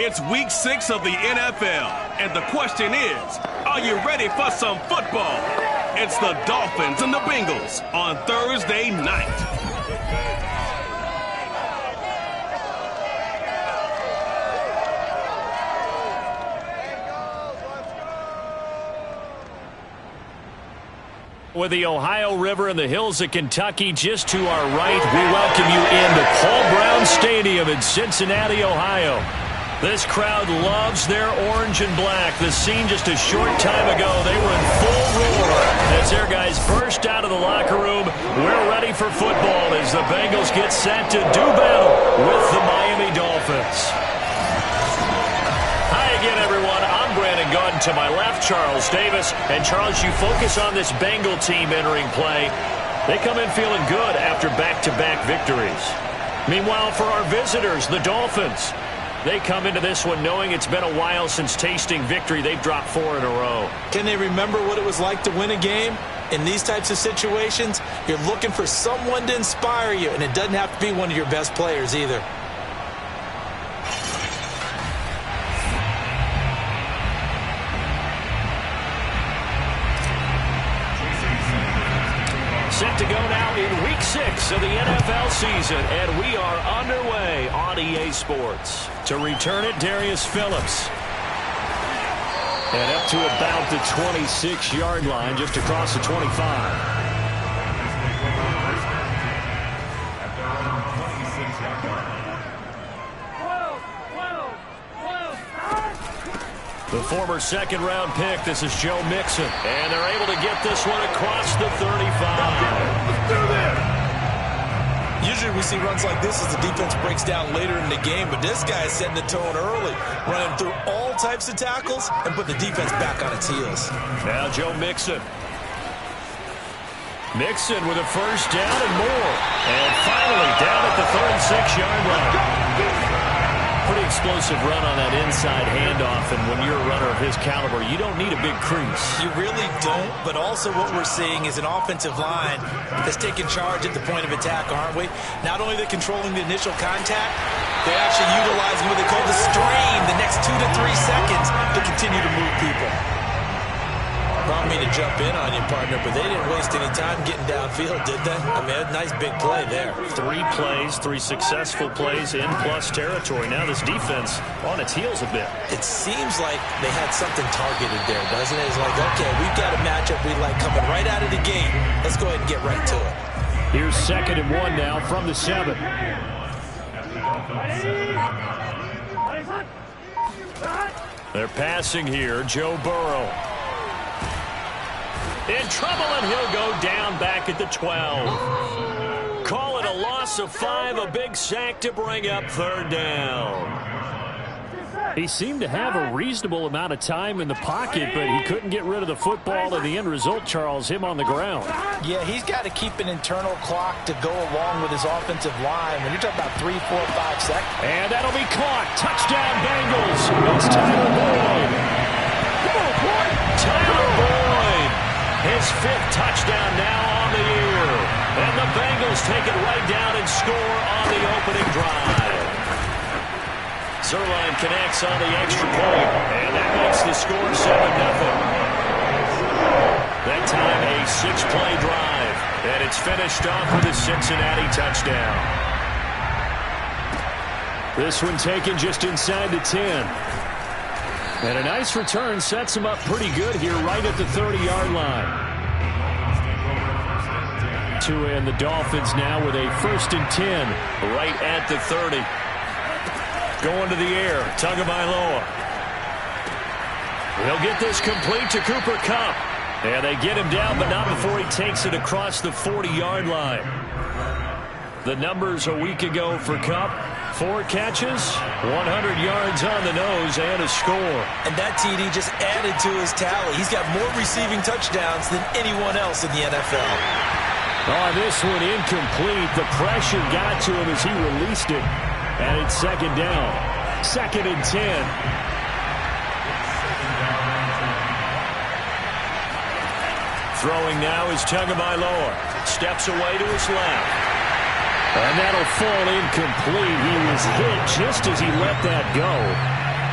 It's week 6 of the NFL, and the question is, are you ready for some football? It's the Dolphins and the Bengals on Thursday night. With the Ohio River and the hills of Kentucky just to our right, we welcome you into Paul Brown Stadium in Cincinnati, Ohio. This crowd loves their orange and black. The scene just a short time ago, they were in full roar as their guys burst out of the locker room. We're ready for football as the Bengals get set to do battle with the Miami Dolphins. Hi again, everyone. I'm Brandon Gunn. To my left, Charles Davis. And Charles, you focus on this Bengal team entering play. They come in feeling good after back-to-back victories. Meanwhile, for our visitors, the Dolphins, they come into this one knowing it's been a while since tasting victory. They've dropped 4 in a row. Can they remember what it was like to win a game? In these types of situations, you're looking for someone to inspire you, and it doesn't have to be one of your best players either. Set to go now in week 6 of the NFL season, and we are underway on EA Sports. To return it, Darius Phillips. And up to about the 26-yard line, just across the 25. The former second-round pick, this is Joe Mixon. And they're able to get this one across the 35. Let's do this! Usually we see runs like this as the defense breaks down later in the game, but this guy is setting the tone early, running through all types of tackles and putting the defense back on its heels. Now Joe Mixon. Mixon with a first down and more. And finally down at the 36-yard line. Pretty explosive run on that inside handoff, and when you're a runner of his caliber, you don't need a big crease. You really don't, but also what we're seeing is an offensive line that's taking charge at the point of attack, aren't we? Not only are they controlling the initial contact, they're actually utilizing what they call the strain the next 2 to 3 seconds to continue to move people. I don't mean to jump in on you, partner, but they didn't waste any time getting downfield, did they? I mean, a nice big play there. 3 plays, 3 successful plays in plus territory. Now this defense on its heels a bit. It seems like they had something targeted there, doesn't it? It's like, okay, we've got a matchup we like coming right out of the gate. Let's go ahead and get right to it. Here's 2nd and 1 now from the 7. They're passing here. Joe Burrow. In trouble, and he'll go down back at the 12. Call it a loss of 5, a big sack to bring up 3rd down. He seemed to have a reasonable amount of time in the pocket, but he couldn't get rid of the football, and the end result, Charles, him on the ground. Yeah, he's got to keep an internal clock to go along with his offensive line. When you're talking about 3, 4, 5 seconds. And that'll be caught. Touchdown, Bengals. It's Tyler Boyd. Come on, Boyd. Tyler Boyd. His 5th touchdown now on the year. And the Bengals take it right down and score on the opening drive. Zerline connects on the extra point, and that makes the score 7-0. That time a 6-play drive, and it's finished off with a Cincinnati touchdown. This one taken just inside the 10. And a nice return sets him up pretty good here right at the 30-yard line. Tua and the Dolphins now with a 1st and 10 right at the 30. Going to the air, Tagovailoa. He'll get this complete to Cooper Kupp. And they get him down, but not before he takes it across the 40-yard line. The numbers a week ago for Kupp: 4 catches, 100 yards on the nose, and a score. And that TD just added to his tally. He's got more receiving touchdowns than anyone else in the NFL. Oh, this one incomplete. The pressure got to him as he released it. And it's 2nd down. 2nd and 10. Throwing now is Tagovailoa. Steps away to his left. And that'll fall incomplete. He was hit just as he let that go.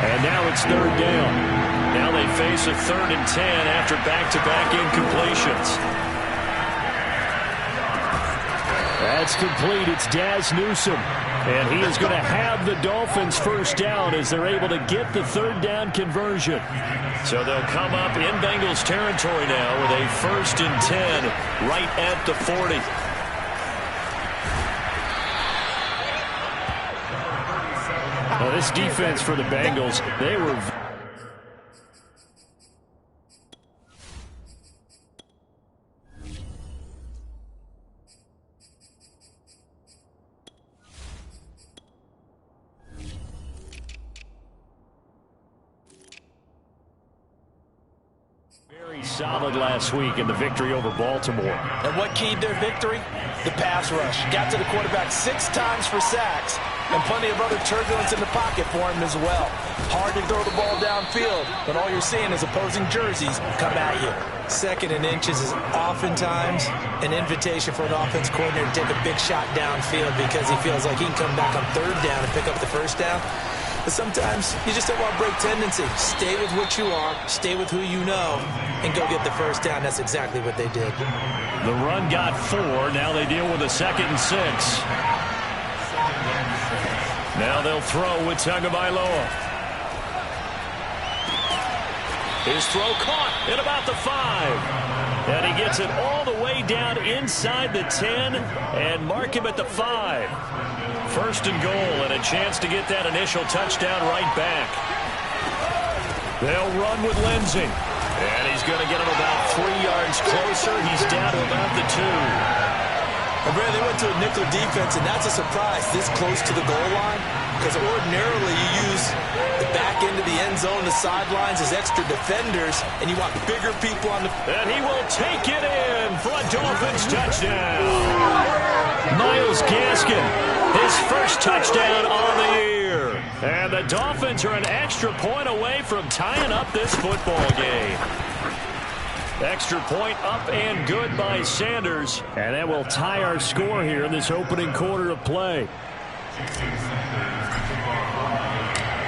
And now it's third down. Now they face a 3rd and 10 after back-to-back incompletions. That's complete. It's Daz Newsome. And he is going to have the Dolphins first down as they're able to get the 3rd down conversion. So they'll come up in Bengals territory now with a 1st and 10 right at the 40. Now this defense for the Bengals, they were very solid last week in the victory over Baltimore. And what keyed their victory? The pass rush. Got to the quarterback 6 times for sacks, and plenty of other turbulence in the pocket for him as well. Hard to throw the ball downfield, but all you're seeing is opposing jerseys come at you. 2nd and inches is oftentimes an invitation for an offense coordinator to take a big shot downfield because he feels like he can come back on 3rd down and pick up the 1st down. But sometimes you just don't want to break tendency. Stay with what you are, stay with who you know, and go get the 1st down. That's exactly what they did. The run got 4. Now they deal with a 2nd and 6. Now they'll throw with Tagovailoa. His throw caught at about the 5. And he gets it all the way down inside the 10 and mark him at the 5. 1st and goal and a chance to get that initial touchdown right back. They'll run with Lindsey. And he's going to get him about 3 yards closer. He's down to about the 2. Brad, they went to a nickel defense, and that's a surprise this close to the goal line, because ordinarily you use the back end of the end zone, the sidelines as extra defenders, and you want bigger people on the... And he will take it in for a Dolphins touchdown. Myles Gaskin, his first touchdown on the year. And the Dolphins are an extra point away from tying up this football game. Extra point up and good by Sanders. And that will tie our score here in this opening quarter of play.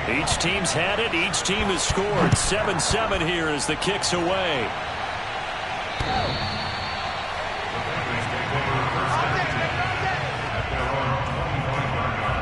Each team's had it. Each team has scored. 7-7 here as the kick's away.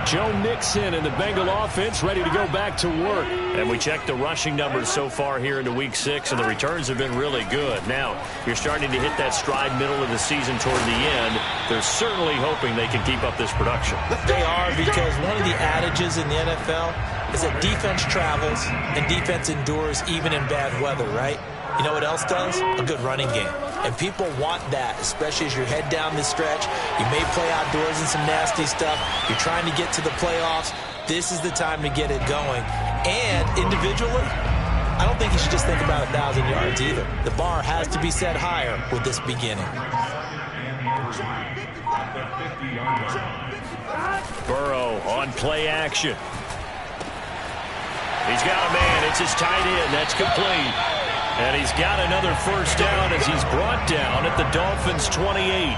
Joe Mixon and the Bengal offense ready to go back to work. And we checked the rushing numbers so far here into Week 6, and the returns have been really good. Now, you're starting to hit that stride middle of the season toward the end. They're certainly hoping they can keep up this production. They are, because one of the adages in the NFL is that defense travels and defense endures even in bad weather, right? You know what else does? A good running game. And people want that, especially as you head down this stretch. You may play outdoors in some nasty stuff. You're trying to get to the playoffs. This is the time to get it going. And individually, I don't think you should just think about 1,000 yards either. The bar has to be set higher with this beginning. Burrow on play action. He's got a man. It's his tight end. That's complete. And he's got another first down as he's brought down at the Dolphins' 28.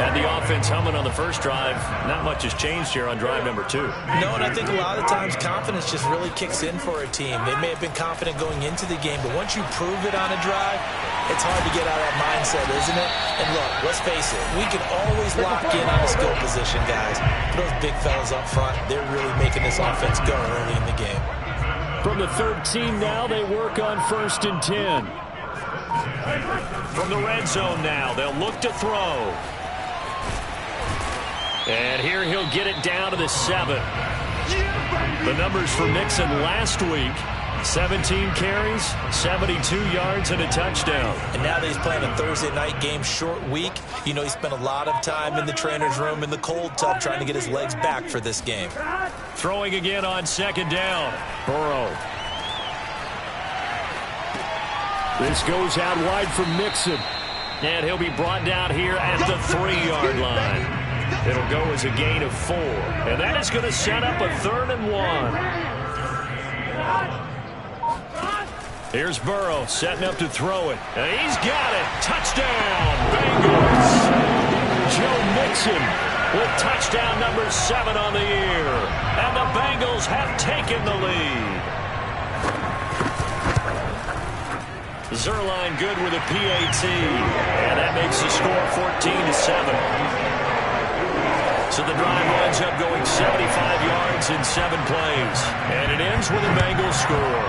And the offense humming on the first drive. Not much has changed here on drive number 2. No, and I think a lot of times confidence just really kicks in for a team. They may have been confident going into the game, but once you prove it on a drive, it's hard to get out of that mindset, isn't it? And look, let's face it, we can always lock in on a skill position, guys. But those big fellas up front, they're really making this offense go early in the game. From the 13 now, they work on 1st and 10. From the red zone now, they'll look to throw. And here he'll get it down to the 7. The numbers for Mixon last week: 17 carries, 72 yards, and a touchdown. And now that he's playing a Thursday night game, short week, you know he spent a lot of time in the trainer's room in the cold tub trying to get his legs back for this game. Throwing again on 2nd down. Burrow. This goes out wide for Mixon. And he'll be brought down here at the 3-yard line. It'll go as a gain of 4. And that is going to set up a 3rd and 1. Here's Burrow setting up to throw it. And he's got it. Touchdown, Bengals. Joe Mixon with touchdown number 7 on the year. And the Bengals have taken the lead. Zerline good with a PAT, and that makes the score 14-7. So the drive winds up going 75 yards in 7 plays, and it ends with a Bengals score.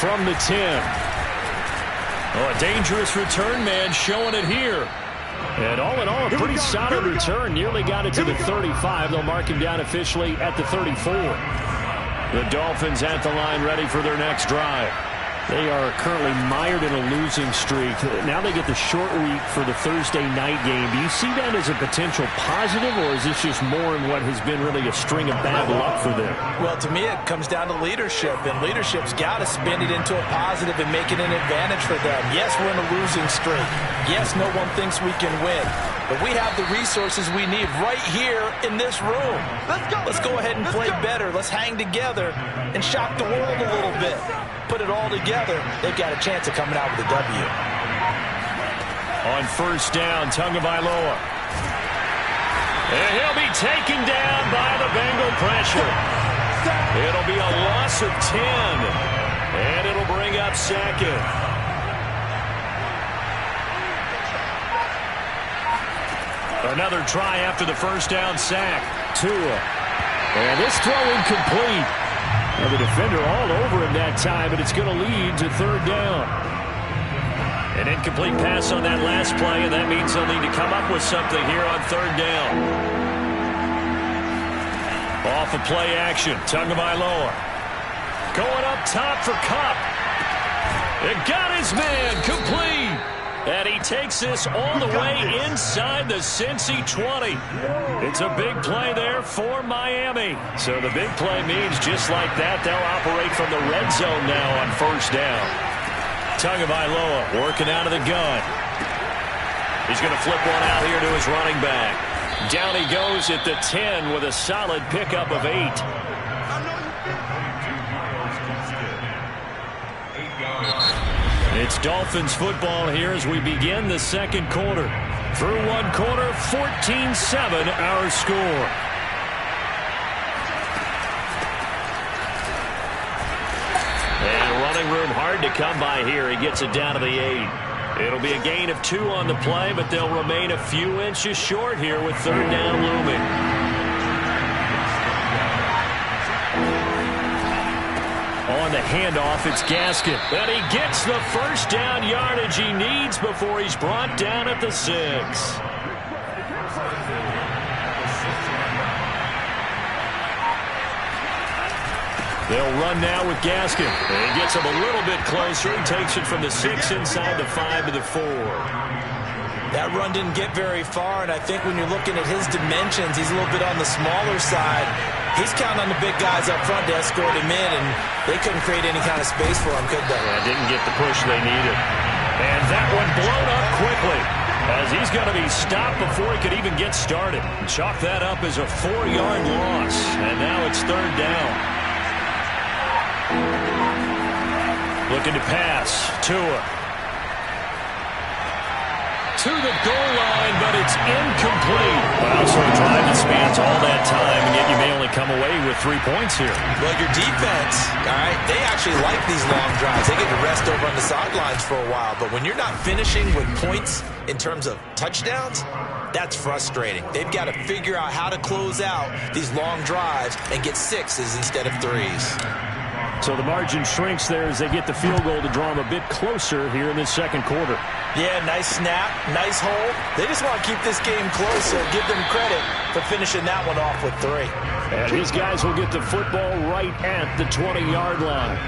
From the 10. Oh, a dangerous return man showing it here. And all in all, a pretty solid return. Nearly got it to the 35. They'll mark him down officially at the 34. The Dolphins at the line ready for their next drive. They are currently mired in a losing streak. Now they get the short week for the Thursday night game. Do you see that as a potential positive, or is this just more in what has been really a string of bad luck for them? Well, to me, it comes down to leadership, and leadership's got to spin it into a positive and make it an advantage for them. Yes, we're in a losing streak. Yes, no one thinks we can win. But we have the resources we need right here in this room. Let's go ahead and play better. Let's hang together and shock the world a little bit. Put it all together, they've got a chance of coming out with a W. On first down, Tagovailoa. And he'll be taken down by the Bengal pressure. It'll be a loss of 10, and it'll bring up second. Another try after the first down sack. Tua. And this throw incomplete. And the defender all over him that time, but it's going to lead to third down. An incomplete pass on that last play, and that means they'll need to come up with something here on third down. Off of play action, Tagovailoa. Going up top for Kupp. It got his man, complete. And he takes this all the way inside the Cincy 20. It's a big play there for Miami. So the big play means just like that, they'll operate from the red zone now on first down. Tagovailoa working out of the gun. He's going to flip one out here to his running back. Down he goes at the 10 with a solid pickup of 8. It's Dolphins football here as we begin the second quarter. Through one quarter, 14-7 our score. And running room hard to come by here. He gets it down to the 8. It'll be a gain of 2 on the play, but they'll remain a few inches short here with third down looming. On the handoff, it's Gaskin. And he gets the first down yardage he needs before he's brought down at the 6. They'll run now with Gaskin. And he gets him a little bit closer. He takes it from the 6 inside the 5 to the 4. That run didn't get very far, and I think when you're looking at his dimensions, he's a little bit on the smaller side. He's counting on the big guys up front to escort him in, and they couldn't create any kind of space for him, could they? Yeah, didn't get the push they needed. And that one blown up quickly, as he's going to be stopped before he could even get started. Chalk that up as a 4-yard loss, and now it's third down. Looking to pass. Tua. To the goal line, but it's incomplete. Well, so a drive that spans all that time, and yet you may only come away with 3 points here. Well, your defense, all right, they actually like these long drives. They get to rest over on the sidelines for a while, but when you're not finishing with points in terms of touchdowns, that's frustrating. They've got to figure out how to close out these long drives and get 6s instead of 3s. So the margin shrinks there as they get the field goal to draw them a bit closer here in this second quarter. Yeah, nice snap, nice hold. They just want to keep this game close, so give them credit for finishing that one off with 3. And his guys will get the football right at the 20-yard line.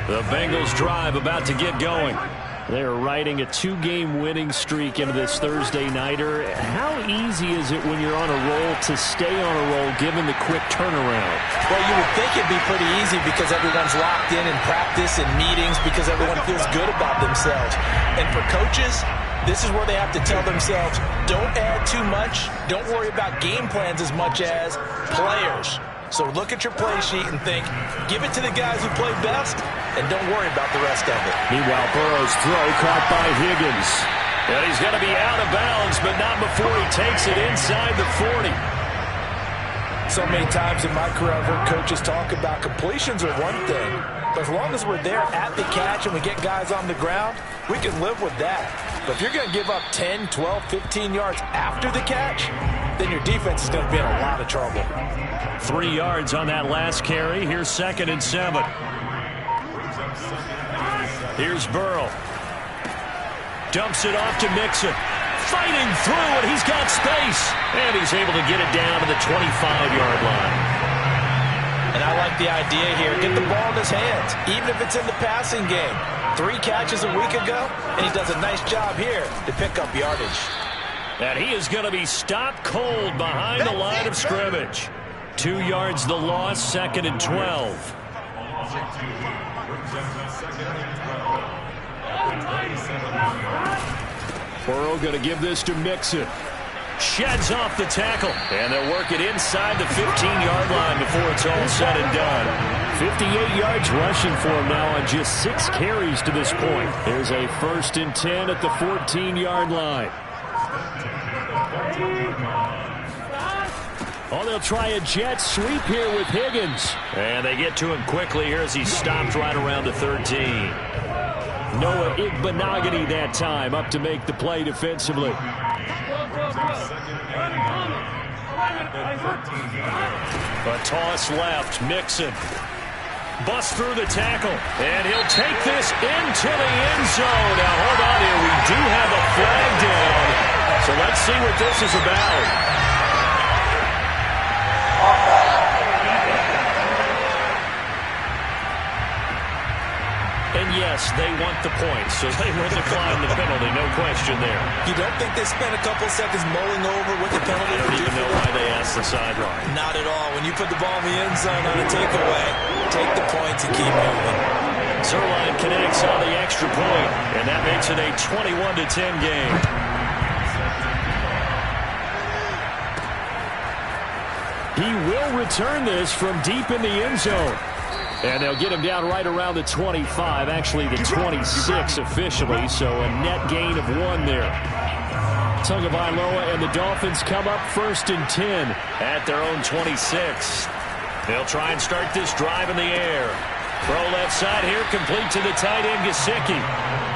The Bengals drive about to get going. They are riding a 2-game winning streak into this Thursday nighter. How easy is it when you're on a roll to stay on a roll given the quick turnaround? Well, you would think it'd be pretty easy because everyone's locked in practice and meetings because everyone feels good about themselves. And for coaches, this is where they have to tell themselves, don't add too much. Don't worry about game plans as much as players. So look at your play sheet and think, give it to the guys who play best, and don't worry about the rest of it. Meanwhile, Burrow's throw caught by Higgins. And he's going to be out of bounds, but not before he takes it inside the 40. So many times in my career, I've heard coaches talk about completions are one thing, but as long as we're there at the catch and we get guys on the ground, we can live with that. But if you're going to give up 10, 12, 15 yards after the catch, then your defense is going to be in a lot of trouble. 3 yards on that last carry. Here's 2nd and 7. Here's Burrow. Dumps it off to Mixon. Fighting through, and he's got space. And he's able to get it down to the 25-yard line. And I like the idea here. Get the ball in his hands, even if it's in the passing game. 3 catches a week ago, and he does a nice job here to pick up yardage. And he is going to be stopped cold behind the line of scrimmage. 2 yards the loss, 2nd and 12. Burrow going to give this to Mixon. Sheds off the tackle. And they'll work it inside the 15-yard line before it's all said and done. 58 yards rushing for him now on just 6 carries to this point. There's a 1st and 10 at the 14-yard line. Oh, they'll try a jet sweep here with Higgins. And they get to him quickly here as he stopped right around the 13. Noah Igbenogany that time up to make the play defensively. A toss left. Mixon busts through the tackle, and he'll take this into the end zone. Now, hold on here. We do have a flag down, so let's see what this is about. And yes, they want the points, so they will decline the penalty, no question there. You don't think they spent a couple seconds mulling over what the penalty I don't even know why they asked the sideline. Not at all. When you put the ball in the end zone on a takeaway, take the points and keep moving. Zerline connects on the extra point, and that makes it a 21-10 game. He will return this from deep in the end zone. And they'll get him down right around the 25, actually the 26 officially, so a net gain of 1 there. Tagovailoa and the Dolphins come up 1st and 10 at their own 26. They'll try and start this drive in the air. Throw left side here, complete to the tight end, Gesicki.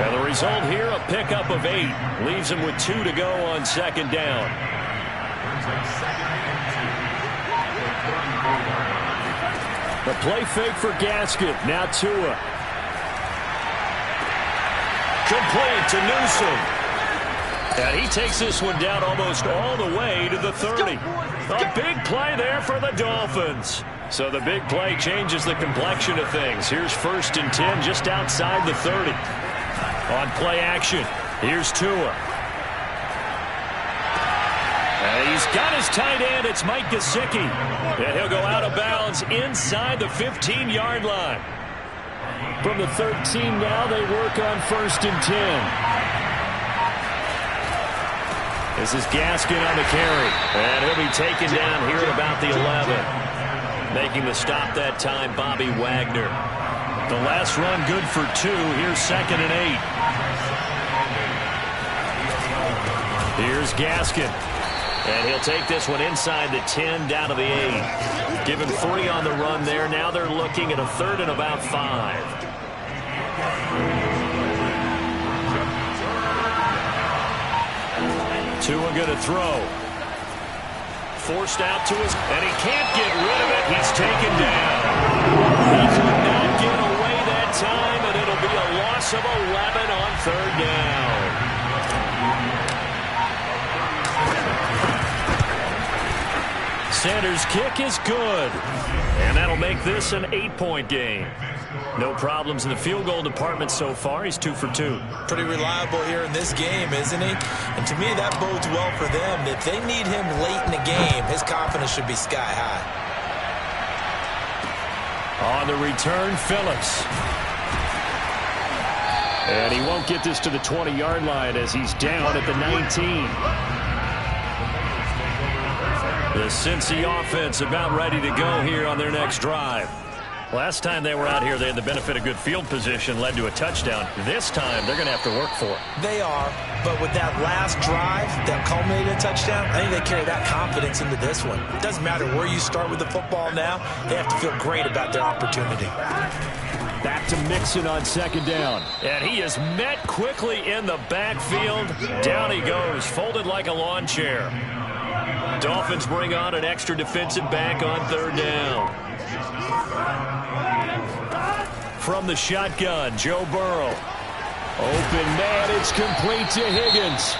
And the result here, a pickup of 8. Leaves him with 2 to go on 2nd down. The play fake for Gaskin. Now Tua. Complete to Newsome. And he takes this one down almost all the way to the 30. A big play there for the Dolphins. So the big play changes the complexion of things. Here's 1st and 10 just outside the 30. On play action, here's Tua. And he's got his tight end. It's Mike Gesicki. And he'll go out of bounds inside the 15-yard line. From the 13 now, they work on 1st and 10. This is Gaskin on the carry. And he'll be taken down here at about the 11. Making the stop that time, Bobby Wagner. The last run good for 2. Here's 2nd and 8. Here's Gaskin. And he'll take this one inside the 10 down to the 8. Give him 3 on the run there. Now they're looking at a 3rd and about 5. Tua going to throw. Forced out to his, and he can't get rid of it. He's taken down. He could not get away that time, and it'll be a loss of 11 on 3rd down. Sanders' kick is good. And that'll make this an 8-point game. No problems in the field goal department so far. He's 2 for 2. Pretty reliable here in this game, isn't he? And to me, that bodes well for them. If they need him late in the game, his confidence should be sky high. On the return, Phillips. And he won't get this to the 20-yard line as he's down at the 19. The Cincy offense about ready to go here on their next drive. Last time they were out here, they had the benefit of good field position, led to a touchdown. This time, they're going to have to work for it. They are, but with that last drive that culminated a touchdown, I think they carry that confidence into this one. It doesn't matter where you start with the football now. They have to feel great about their opportunity. Back to Mixon on second down. And he is met quickly in the backfield. Down he goes, folded like a lawn chair. Dolphins bring on an extra defensive back on third down. From the shotgun, Joe Burrow. Open man, it's complete to Higgins.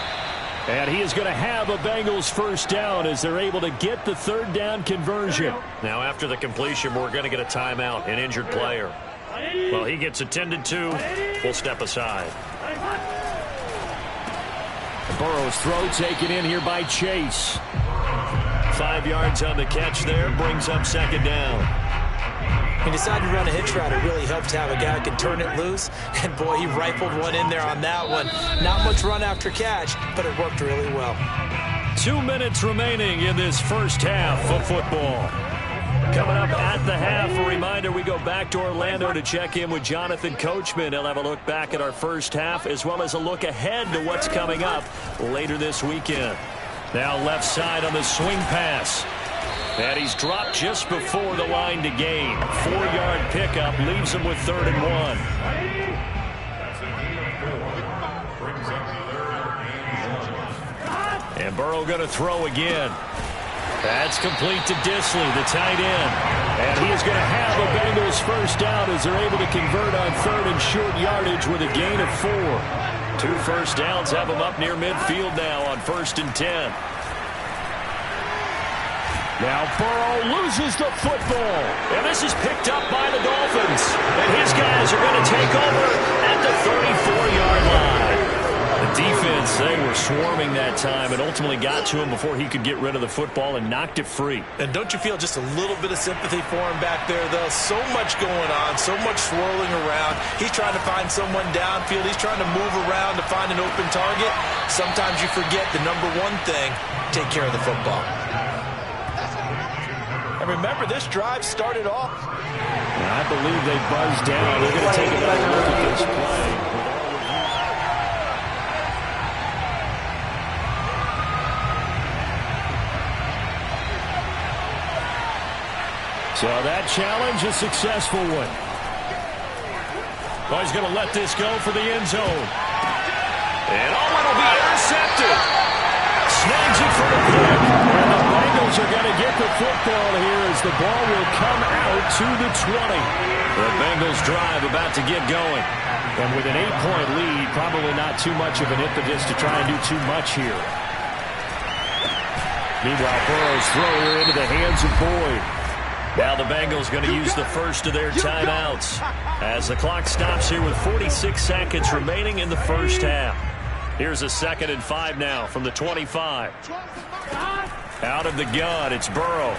And he is going to have a Bengals first down as they're able to get the third down conversion. Now after the completion, we're going to get a timeout, an injured player. Well, he gets attended to. We'll step aside. Burrow's throw taken in here by Chase. 5 yards on the catch there, brings up second down. He decided to run a hitch route. It really helped to have a guy who can turn it loose. And, boy, he rifled one in there on that one. Not much run after catch, but it worked really well. 2 minutes remaining in this first half of football. Coming up at the half, a reminder, we go back to Orlando to check in with Jonathan Coachman. He'll have a look back at our first half as well as a look ahead to what's coming up later this weekend. Now left side on the swing pass. And he's dropped just before the line to gain. 4-yard pickup leaves him with 3rd and 1. And Burrow going to throw again. That's complete to Disley, the tight end. And he is going to have a Bengals first down as they're able to convert on 3rd and short yardage with a gain of 4. 2 first downs have them up near midfield now on 1st and 10. Now Burrow loses the football. And this is picked up by the Dolphins. And his guys are going to take over at the 34-yard line. The defense, they were swarming that time and ultimately got to him before he could get rid of the football and knocked it free. And don't you feel just a little bit of sympathy for him back there, though? So much going on, so much swirling around. He's trying to find someone downfield. He's trying to move around to find an open target. Sometimes you forget the number one thing, take care of the football. And remember, this drive started off. And I believe they buzzed down. They're going to take another look at this play. So that challenge, a successful one. Oh, he's going to let this go for the end zone. And it'll be intercepted. Snags it for the pick. And the Bengals are going to get the football here as the ball will come out to the 20. The Bengals drive about to get going. And with an 8-point lead, probably not too much of an impetus to try and do too much here. Meanwhile, Burrow's throw here into the hands of Boyd. Now the Bengals going to use the first of their timeouts as the clock stops here with 46 seconds remaining in the first half. Here's a 2nd and 5 now from the 25. Out of the gun, it's Burrow.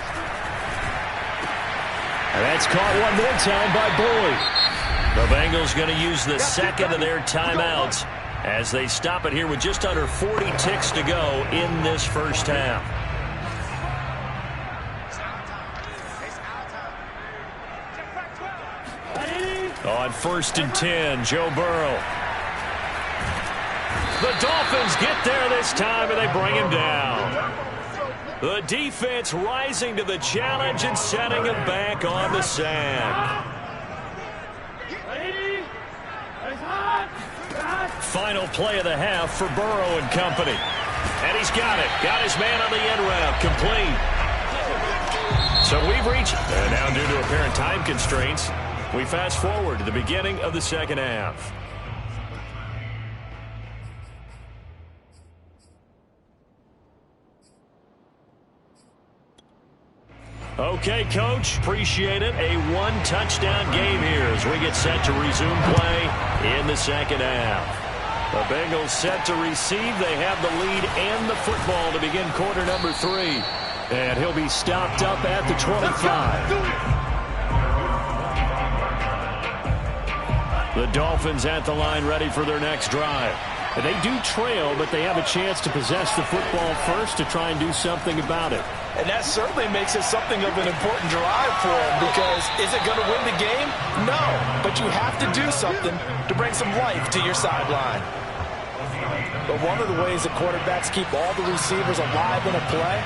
And that's caught one more time by Boyd. The Bengals going to use the second of their timeouts as they stop it here with just under 40 ticks to go in this first half. On 1st and 10, Joe Burrow. The Dolphins get there this time, and they bring him down. The defense rising to the challenge and setting him back on the sack. Final play of the half for Burrow and company. And he's got it. Got his man on the end route. Complete. So we've reached, and now due to apparent time constraints, we fast forward to the beginning of the second half. Okay, Coach, appreciate it. A one-touchdown game here as we get set to resume play in the second half. The Bengals set to receive. They have the lead and the football to begin quarter number 3. And he'll be stopped up at the 25. The Dolphins at the line ready for their next drive. They do trail, but they have a chance to possess the football first to try and do something about it. And that certainly makes it something of an important drive for him, because is it going to win the game? No, but you have to do something to bring some life to your sideline. But one of the ways that quarterbacks keep all the receivers alive in a play,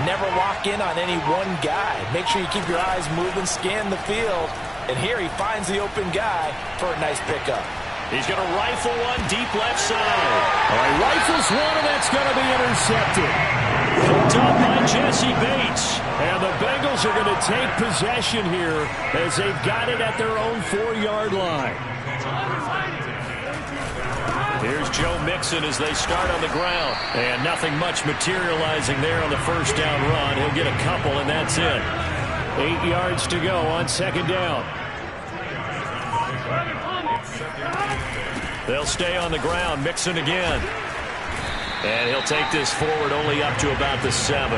never lock in on any one guy. Make sure you keep your eyes moving, scan the field, and here he finds the open guy for a nice pickup. He's going to rifle one deep left side. All right, rifles one, and that's going to be intercepted. Picked up by Jesse Bates. And the Bengals are going to take possession here as they've got it at their own 4-yard line. Here's Joe Mixon as they start on the ground. And nothing much materializing there on the first down run. He'll get a couple, and that's it. 8 yards to go on second down. They'll stay on the ground. Mixon again. And he'll take this forward only up to about the 7.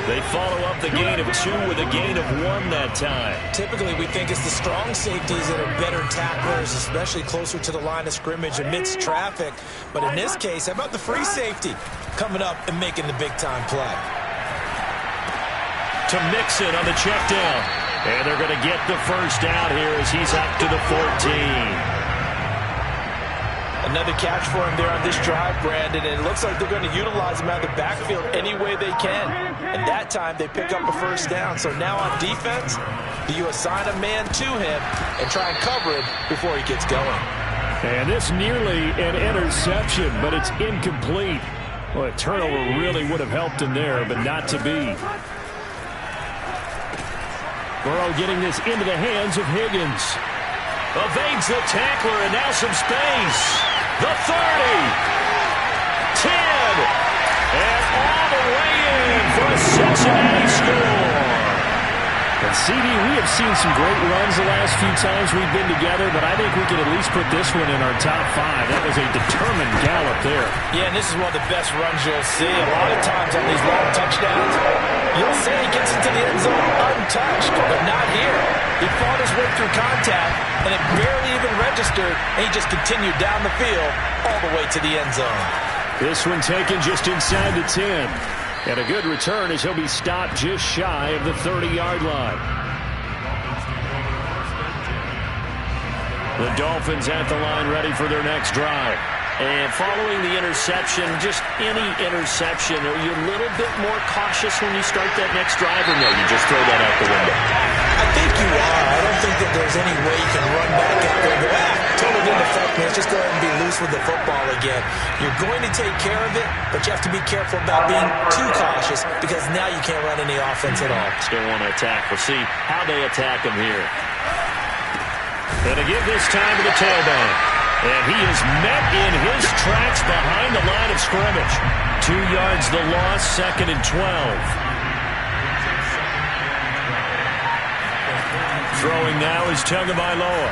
They follow up the gain of 2 with a gain of 1 that time. Typically, we think it's the strong safeties that are better tacklers, especially closer to the line of scrimmage amidst traffic. But in this case, how about the free safety coming up and making the big-time play? To Mixon on the check down. And they're going to get the first down here as he's up to the 14. Another catch for him there on this drive, Brandon, and it looks like they're going to utilize him out of the backfield any way they can. And that time they pick up a first down. So now on defense, do you assign a man to him and try and cover him before he gets going? And this nearly an interception, but it's incomplete. Well, a turnover really would have helped him there, but not to be. Burrow getting this into the hands of Higgins. Evades the tackler, and now some space. The 30. 10. And all the way in for a Cincinnati score. And CD, we have seen some great runs the last few times we've been together, but I think we can at least put this one in our top 5. That was a determined gallop there. Yeah, and this is one of the best runs you'll see. A lot of times on these long touchdowns, you'll say he gets into the end zone untouched, but not here. He fought his way through contact, and it barely even registered, and he just continued down the field all the way to the end zone. This one taken just inside the 10. And a good return as he'll be stopped just shy of the 30-yard line. The Dolphins at the line ready for their next drive. And following the interception, just any interception, are you a little bit more cautious when you start that next drive, or no, you just throw that out the window? I think you are. I don't think that there's any way you can run back out there and go, totally didn't affect me. Let's just go ahead and be loose with the football again. You're going to take care of it, but you have to be careful about being too cautious, because now you can't run any offense at all. Still want to attack. We'll see how they attack him here. Going to give this time to the tailback. And he is met in his tracks behind the line of scrimmage. 2 yards the loss, 2nd and 12. Throwing now is Tagovailoa.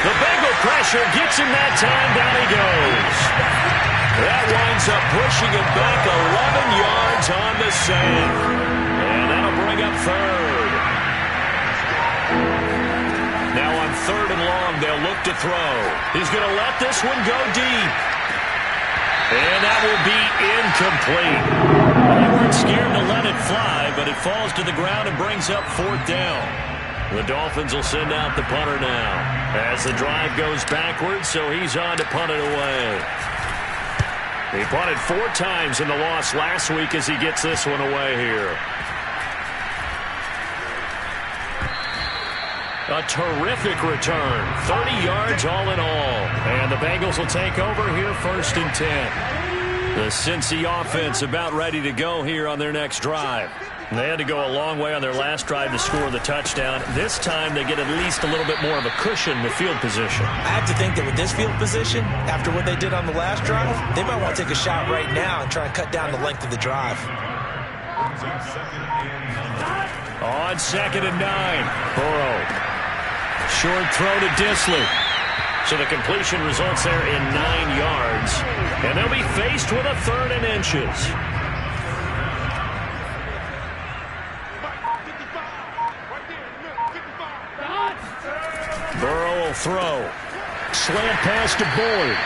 The Bengal pressure gets him that time. Down he goes. That winds up pushing him back 11 yards on the save. And that'll bring up 3rd. Now on 3rd and long, they'll look to throw. He's going to let this one go deep. And that will be incomplete. They weren't scared to let it fly, but it falls to the ground and brings up 4th down. The Dolphins will send out the punter now as the drive goes backwards, so he's on to punt it away. He punted 4 times in the loss last week as he gets this one away here. A terrific return. 30 yards all in all. And the Bengals will take over here 1st and 10. The Cincy offense about ready to go here on their next drive. They had to go a long way on their last drive to score the touchdown. This time they get at least a little bit more of a cushion in the field position. I have to think that with this field position, after what they did on the last drive, they might want to take a shot right now and try and cut down the length of the drive. On 2nd and 9, Burrow. Short throw to Disley. So the completion results there in 9 yards. And they'll be faced with a 3rd and inches. Burrow will throw. Slant pass to Boyd.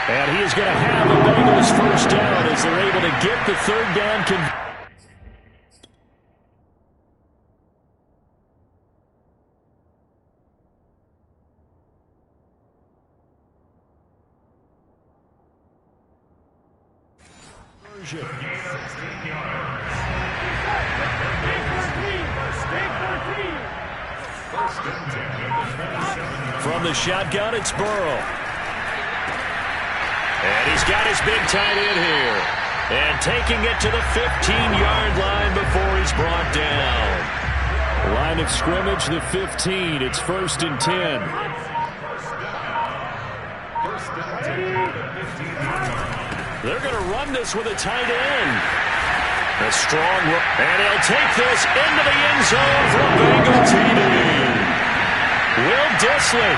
And he is going to have the Bengals first down as they're able to get the 3rd down. conversion. From the shotgun, it's Burrow. And he's got his big tight end here. And taking it to the 15-yard line before he's brought down. Line of scrimmage, the 15. It's 1st and 10. They're going to run this with a tight end. A strong run. And he'll take this into the end zone for a Bengal TD. Will Dissly,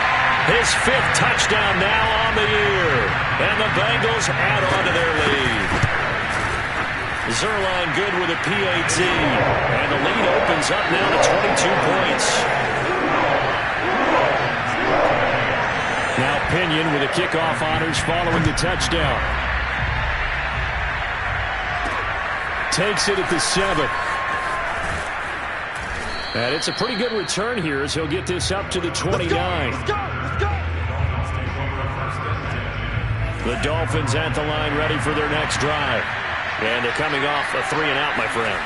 his 5th touchdown now on the year. And the Bengals add on to their lead. Zerline good with a PAT. And the lead opens up now to 22 points. Now Pinion with the kickoff honors following the touchdown. Takes it at the 7. And it's a pretty good return here as he'll get this up to the 29. Let's go. The Dolphins at the line ready for their next drive. And they're coming off a 3-and-out, my friend.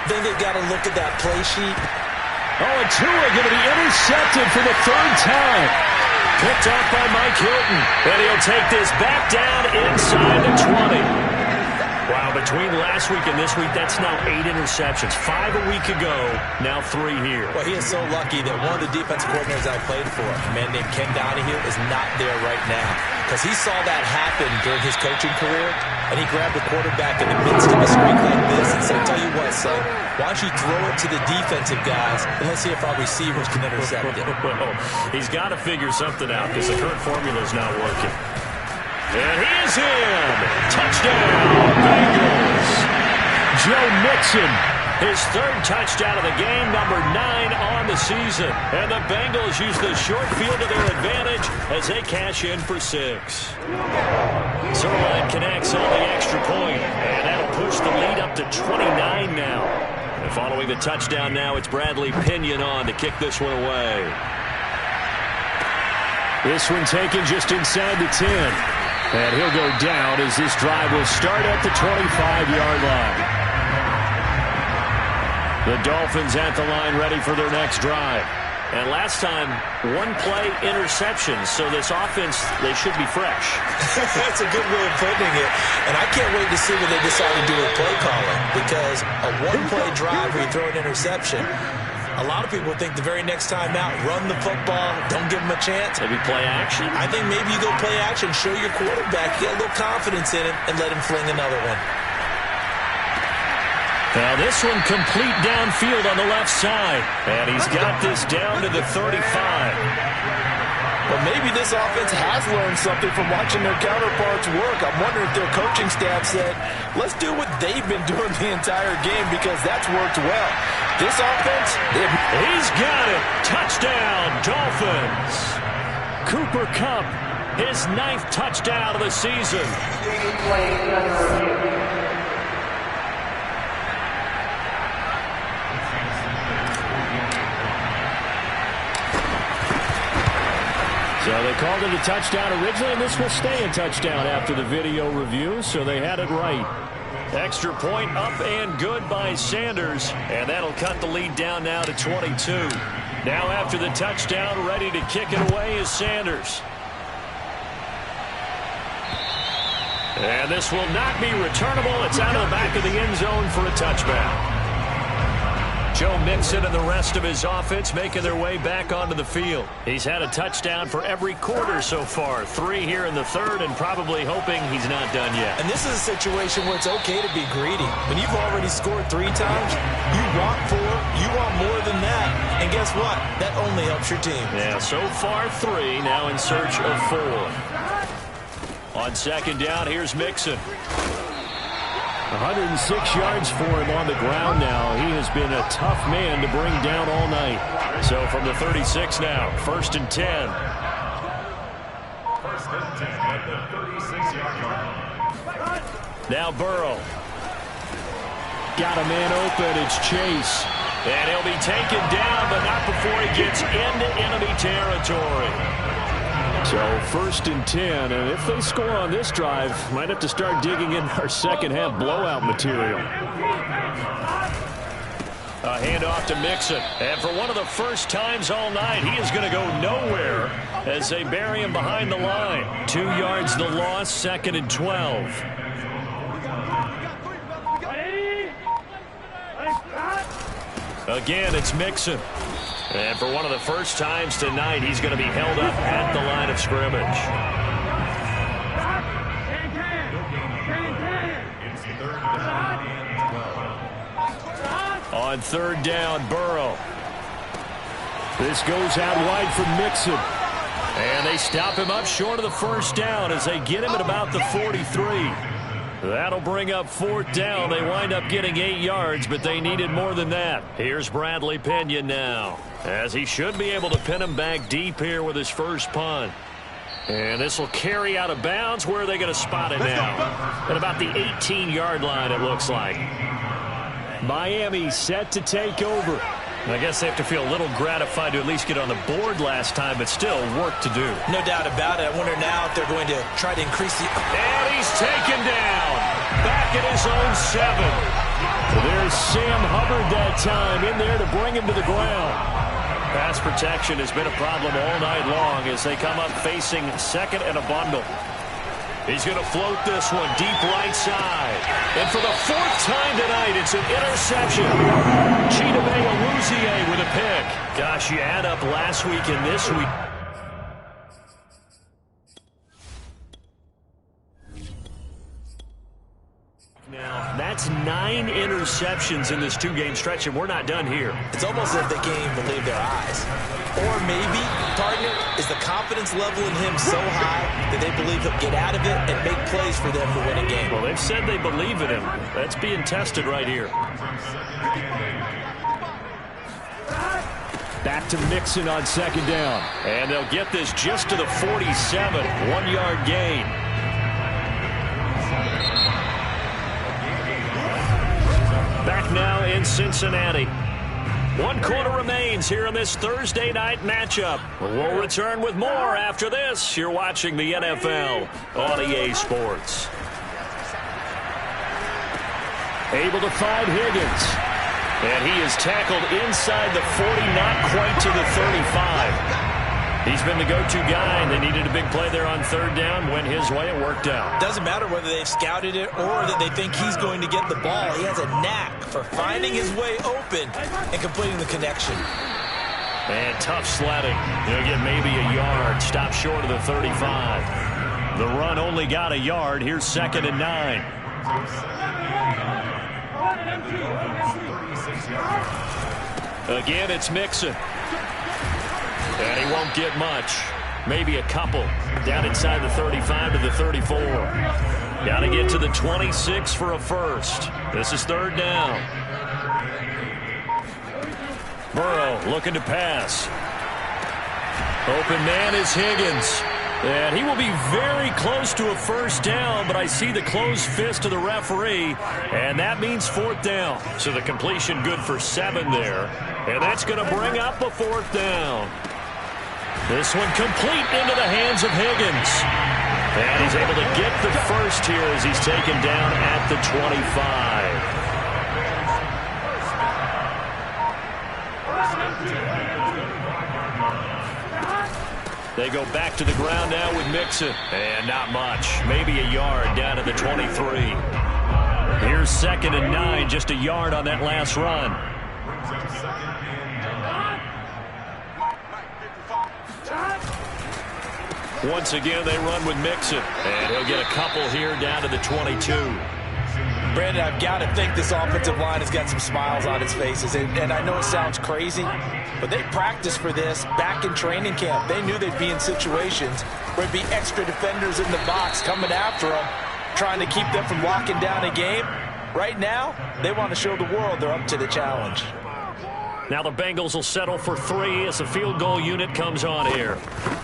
Then they've got to look at that play sheet. Oh, and Tua going to be intercepted for the 3rd time. Picked off by Mike Hilton. And he'll take this back down inside the 20. Wow, between last week and this week, that's now 8 interceptions. 5 a week ago, now 3 here. Well, he is so lucky that one of the defensive coordinators I played for, a man named Ken Donahue, is not there right now. Because he saw that happen during his coaching career, and he grabbed the quarterback in the midst of a streak like this and said, tell you what, son, why don't you throw it to the defensive guys, and let's see if our receivers can intercept it. Well, he's got to figure something out because the current formula is not working. And he is in. Touchdown, Bengals. Joe Mixon, his 3rd touchdown of the game, number 9 on the season. And the Bengals use the short field to their advantage as they cash in for 6. Zerline connects on the extra point, and that'll push the lead up to 29 now. And following the touchdown now, it's Bradley Pinion on to kick this one away. This one taken just inside the 10. And he'll go down as this drive will start at the 25-yard line. The Dolphins at the line ready for their next drive. And last time, 1-play interceptions, so this offense, they should be fresh. That's a good way of putting it. And I can't wait to see what they decide to do with play calling. Because a 1-play drive where you throw an interception, a lot of people think the very next time out, run the football, don't give them a chance. Maybe play action? I think maybe you go play action, show your quarterback, get a little confidence in him, and let him fling another one. Now this one complete downfield on the left side. And he's got this down to the 35. Well, maybe this offense has learned something from watching their counterparts work. I'm wondering if their coaching staff said, let's do what they've been doing the entire game because that's worked well. This offense, he's got it. Touchdown, Dolphins. Cooper Kupp, his 9th touchdown of the season. So they called it a touchdown originally, and this will stay a touchdown after the video review, so they had it right. Extra point up and good by Sanders, and that'll cut the lead down now to 22. Now after the touchdown, ready to kick it away is Sanders. And this will not be returnable. It's out of the back of the end zone for a touchback. Joe Mixon and the rest of his offense making their way back onto the field. He's had a touchdown for every quarter so far. 3 here in the 3rd, and probably hoping he's not done yet. And this is a situation where it's okay to be greedy. When you've already scored 3 times, you want 4, you want more than that. And guess what? That only helps your team. Yeah, so far 3, now in search of 4. On 2nd down, here's Mixon. 106 yards for him on the ground now. He has been a tough man to bring down all night. So from the 36 now, 1st and 10. 1st and 10 at the 36-yard line. Now Burrow. Got a man open. It's Chase. And he'll be taken down, but not before he gets into enemy territory. So 1st and 10, and if they score on this drive, might have to start digging in our second half blowout material. A handoff to Mixon, and for one of the first times all night, he is going to go nowhere as they bury him behind the line. 2 yards the loss, 2nd and 12. Again, it's Mixon. And for one of the first times tonight, he's going to be held up at the line of scrimmage. On 3rd down, Burrow. This goes out wide for Mixon. And they stop him up short of the 1st down as they get him at about the 43. That'll bring up 4th down. They wind up getting 8 yards, but they needed more than that. Here's Bradley Pinion now, as he should be able to pin him back deep here with his first punt. And this will carry out of bounds. Where are they going to spot it now? At about the 18-yard line, it looks like. Miami set to take over. I guess they have to feel a little gratified to at least get on the board last time, but still work to do. No doubt about it. I wonder now if they're going to try to increase the... And he's taken down. Back at his own 7. There's Sam Hubbard that time in there to bring him to the ground. Pass protection has been a problem all night long as they come up facing 2nd and a bundle. He's going to float this one deep right side. And for the 4th time tonight, it's an interception. Chidobe Awuzie with a pick. Gosh, you add up last week and this week. Now, that's 9 interceptions in this 2-game stretch, and we're not done here. It's almost as if they can't even believe their eyes. Or maybe, partner, is the confidence level in him so high that they believe he'll get out of it and make plays for them to win a game. Well, they've said they believe in him. That's being tested right here. Back to Mixon on 2nd down. And they'll get this just to the 47. 1-yard gain. Back now in Cincinnati. 1 quarter remains here in this Thursday night matchup. We'll return with more after this. You're watching the NFL on EA Sports. Able to find Higgins. And he is tackled inside the 40, not quite to the 35. He's been the go-to guy, and they needed a big play there on 3rd down. Went his way, it worked out. Doesn't matter whether they've scouted it or that they think he's going to get the ball. He has a knack for finding his way open and completing the connection. And tough sledding. He'll get maybe a yard. Stop short of the 35. The run only got a yard. Here's 2nd and 9. Again, it's Mixon. And he won't get much. Maybe a couple. Down inside the 35 to the 34. Got to get to the 26 for a first. This is 3rd down. Burrow looking to pass. Open man is Higgins. And he will be very close to a 1st down, but I see the closed fist of the referee, and that means 4th down. So the completion good for 7 there. And that's going to bring up a 4th down. This one complete into the hands of Higgins. And he's able to get the first here as he's taken down at the 25. They go back to the ground now with Mixon. And not much. Maybe a yard down to the 23. Here's 2nd and 9. Just a yard on that last run. Once again, they run with Mixon. And he'll get a couple here down to the 22. Brandon, I've got to think this offensive line has got some smiles on its faces. And I know it sounds crazy, but they practiced for this back in training camp. They knew they'd be in situations where it'd be extra defenders in the box coming after them, trying to keep them from locking down a game. Right now, they want to show the world they're up to the challenge. Now the Bengals will settle for 3 as the field goal unit comes on here.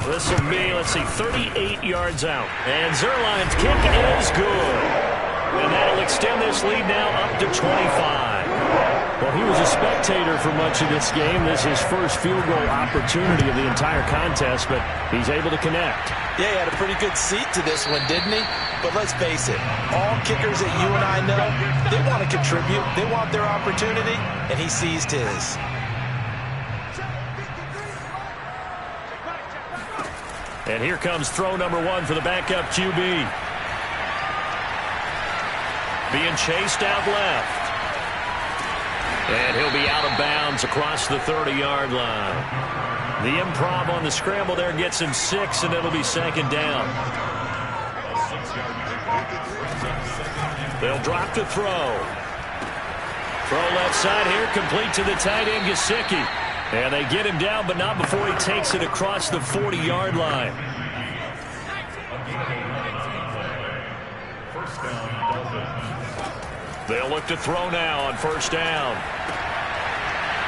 This will be, let's see, 38 yards out. And Zerline's kick is good. And that'll extend this lead now up to 25. Well, he was a spectator for much of this game. This is his first field goal opportunity of the entire contest, but he's able to connect. Yeah, he had a pretty good seat to this one, didn't he? But let's face it, all kickers that you and I know, they want to contribute. They want their opportunity, and he seized his. And here comes throw number 1 for the backup QB. Being chased out left. And he'll be out of bounds across the 30-yard line. The improv on the scramble there gets him 6, and it'll be second down. They'll drop to throw. Throw left side here, complete to the tight end, Gesicki. And they get him down, but not before he takes it across the 40-yard line. They'll look to throw now on first down.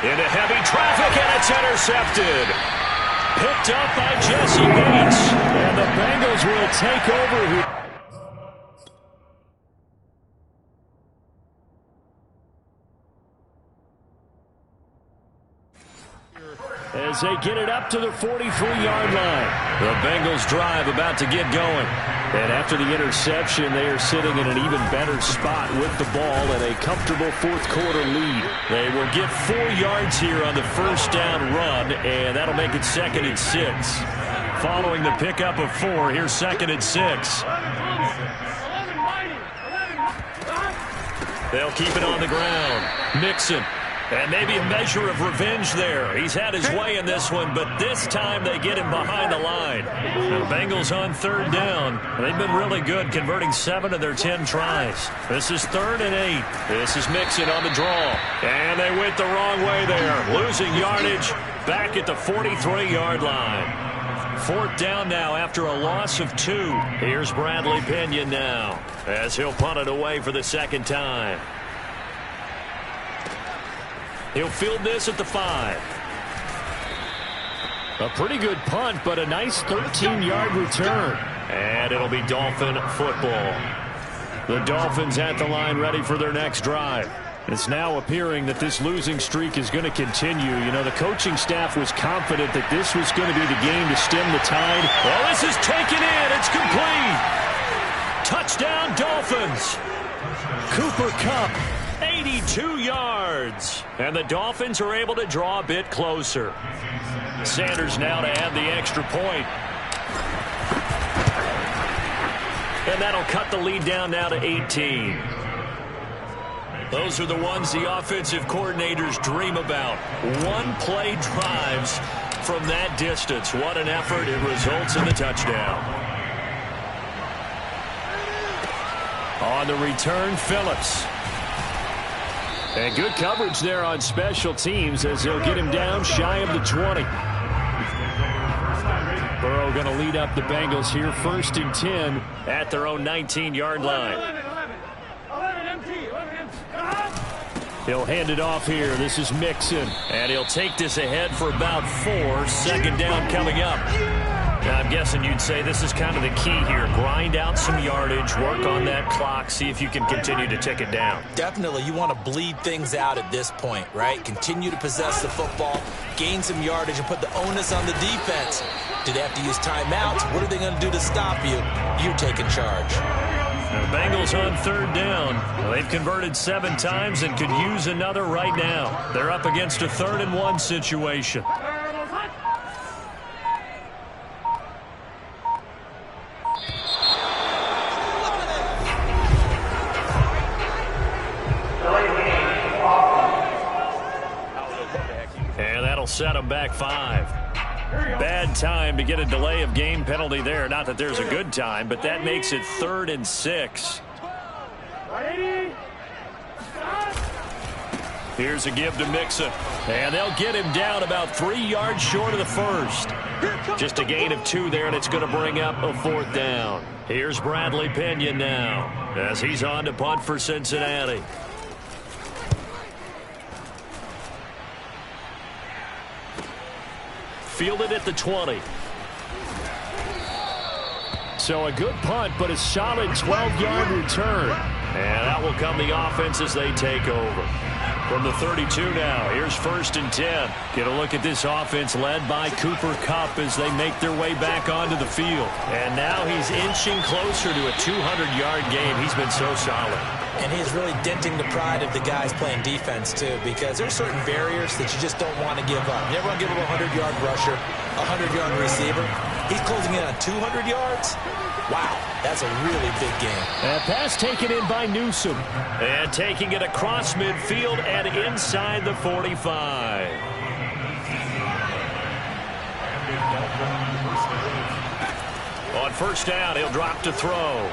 Into heavy traffic, and it's intercepted. Picked up by Jesse Bates. And the Bengals will take over here. As they get it up to the 43-yard line. The Bengals drive about to get going. And after the interception, they are sitting in an even better spot with the ball and a comfortable fourth-quarter lead. They will get 4 yards here on the first down run, and that'll make it 2nd and 6. Following the pickup of 4, here's 2nd and 6. They'll keep it on the ground. Mixon. And maybe a measure of revenge there. He's had his way in this one, but this time they get him behind the line. The Bengals on 3rd down. They've been really good, converting 7 of their 10 tries. This is 3rd and 8. This is Mixon on the draw. And they went the wrong way there. Losing yardage back at the 43-yard line. 4th down now after a loss of 2. Here's Bradley Pinion now as he'll punt it away for the 2nd time. He'll field this at the 5. A pretty good punt, but a nice 13-yard return. And it'll be Dolphin football. The Dolphins at the line ready for their next drive. It's now appearing that this losing streak is going to continue. You know, the coaching staff was confident that this was going to be the game to stem the tide. Well, this is taken in. It's complete. Touchdown, Dolphins. Cooper Kupp. 82 yards. And the Dolphins are able to draw a bit closer. Sanders now to add the extra point. And that'll cut the lead down now to 18. Those are the ones the offensive coordinators dream about. One-play drives from that distance. What an effort. It results in the touchdown. On the return, Phillips. And good coverage there on special teams as they'll get him down shy of the 20. Burrow going to lead up the Bengals here 1st and 10 at their own 19-yard line. He'll hand it off here. This is Mixon. And he'll take this ahead for about 4. 2nd down coming up. Now, I'm guessing you'd say this is kind of the key here. Grind out some yardage, work on that clock, see if you can continue to tick it down. Definitely, you want to bleed things out at this point, right? Continue to possess the football, gain some yardage, and put the onus on the defense. Do they have to use timeouts? What are they going to do to stop you? You're taking charge. The Bengals on 3rd down. Well, they've converted 7 times and could use another right now. They're up against a 3rd and 1 situation. Set him back 5. Bad time to get a delay of game penalty there. Not that there's a good time, but that makes it 3rd and 6. Here's a give to Mixon. And they'll get him down about 3 yards short of the 1st. Just a gain of 2 there, and it's going to bring up a 4th down. Here's Bradley Pinion now as he's on to punt for Cincinnati. Fielded at the 20. So a good punt, but a solid 12-yard return. And out will come the offense as they take over. From the 32 now, here's 1st and 10. Get a look at this offense led by Cooper Kupp as they make their way back onto the field. And now he's inching closer to a 200-yard game. He's been so solid. And he's really denting the pride of the guys playing defense, too, because there's certain barriers that you just don't want to give up. You never want to give up a 100-yard rusher, a 100-yard receiver. He's closing in on 200 yards. Wow, that's a really big game. A pass taken in by Newsom. And taking it across midfield and inside the 45. On 1st down, he'll drop to throw.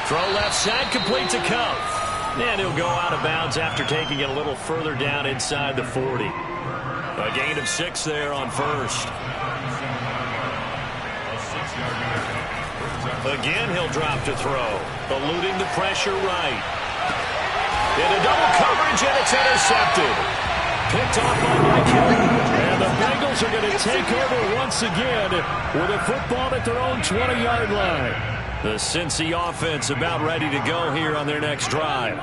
Throw left side, complete to Kupp. And he'll go out of bounds after taking it a little further down inside the 40. A gain of 6 there on 1st. Again, he'll drop to throw. Eluding the pressure right. Into double coverage, and it's intercepted. Picked off by Mike Hill. And the Bengals are going to take over once again with a football at their own 20-yard line. The Cincy offense about ready to go here on their next drive.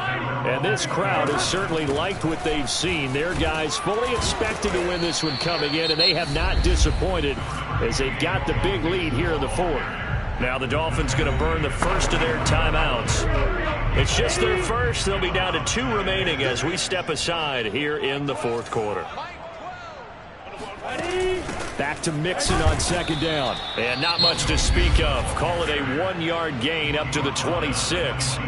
And this crowd has certainly liked what they've seen. Their guys fully expected to win this one coming in, and they have not disappointed as they've got the big lead here in the 4th. Now the Dolphins going to burn the first of their timeouts. It's just their first. They'll be down to 2 remaining as we step aside here in the 4th quarter. Back to Mixon on 2nd down. And not much to speak of. Call it a 1-yard gain up to the 26.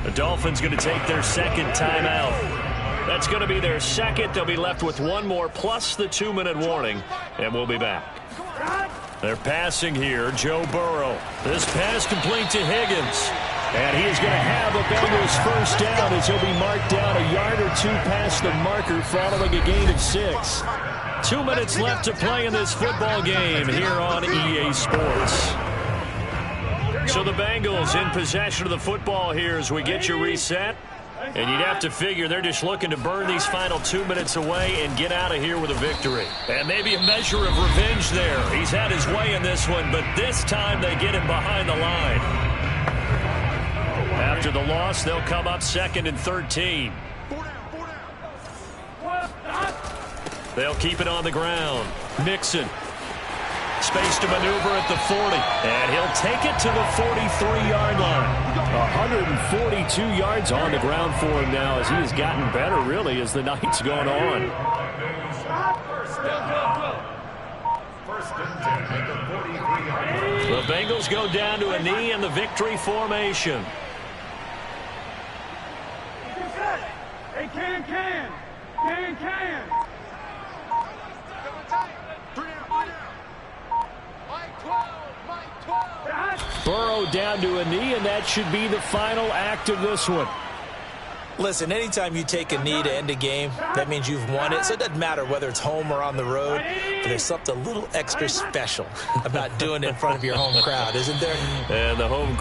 The Dolphins going to take their 2nd timeout. That's going to be their 2nd. They'll be left with 1 more plus the 2-minute warning. And we'll be back. They're passing here. Joe Burrow. This pass complete to Higgins. And he is going to have a Bengals 1st down as he'll be marked down a yard or 2 past the marker following a gain of 6. 2 minutes left to play in this football game here on EA Sports. So the Bengals in possession of the football here as we get you reset. And you'd have to figure they're just looking to burn these final 2 minutes away and get out of here with a victory. And maybe a measure of revenge there. He's had his way in this one, but this time they get him behind the line. After the loss, they'll come up 2nd and 13. They'll keep it on the ground. Mixon. Space to maneuver at the 40. And he'll take it to the 43-yard line. 142 yards on the ground for him now as he has gotten better, really, as the night's gone on. The Bengals go down to a knee in the victory formation. Can. Burrow down to a knee, and that should be the final act of this one. Listen, anytime you take a knee to end a game, that means you've won it. So it doesn't matter whether it's home or on the road, but there's something a little extra special about doing it in front of your home crowd, isn't there? And the home